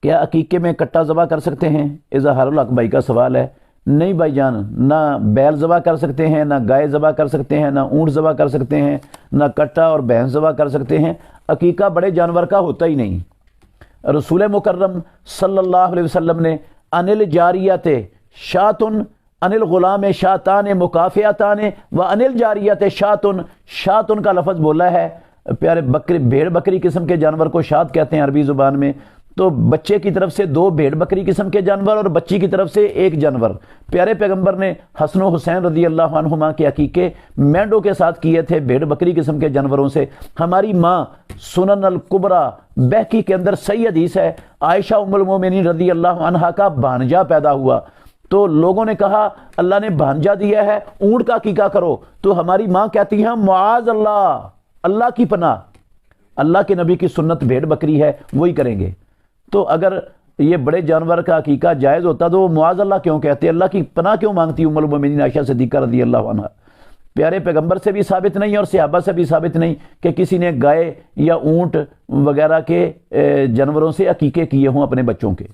کیا عقیقے میں کٹا ذبح کر سکتے ہیں؟ اظہار الحق بھائی کا سوال ہے۔ نہیں بھائی جان، نہ بیل ذبح کر سکتے ہیں، نہ گائے ذبح کر سکتے ہیں، نہ اونٹ ذبح کر سکتے ہیں، نہ کٹا اور بھینس ذبح کر سکتے ہیں۔ عقیقہ بڑے جانور کا ہوتا ہی نہیں۔ رسول مکرم صلی اللہ علیہ وسلم نے انل جاریت شاتن، انل غلام شاتان مکافیاتان و انل جاریت شاتن، شاتن کا لفظ بولا ہے پیارے۔ بکری، بھیڑ بکری قسم کے جانور کو شات کہتے ہیں عربی زبان میں۔ تو بچے کی طرف سے 2 بھیڑ بکری قسم کے جانور اور بچی کی طرف سے 1 جانور۔ پیارے پیغمبر نے حسن و حسین رضی اللہ عنہما کے عقیقے مینڈوں کے ساتھ کیے تھے، بھیڑ بکری قسم کے جانوروں سے۔ ہماری ماں سنن الکبریٰ بہقی کے اندر صحیح حدیث ہے، عائشہ ام المومنین رضی اللہ عنہا کا بھانجا پیدا ہوا، تو لوگوں نے کہا اللہ نے بھانجا دیا ہے، اونٹ کا عقیقہ کرو۔ تو ہماری ماں کہتی ہیں معاذ اللہ، اللہ کی پناہ، اللہ کے نبی کی سنت بھیڑ بکری ہے، وہی کریں گے۔ تو اگر یہ بڑے جانور کا عقیقہ جائز ہوتا تو وہ معاذ اللہ کیوں کہتے، اللہ کی پناہ کیوں مانگتی ام المومنین عائشہ صدیقہ رضی اللہ عنہا؟ پیارے پیغمبر سے بھی ثابت نہیں اور صحابہ سے بھی ثابت نہیں کہ کسی نے گائے یا اونٹ وغیرہ کے جانوروں سے عقیقے کیے ہوں اپنے بچوں کے۔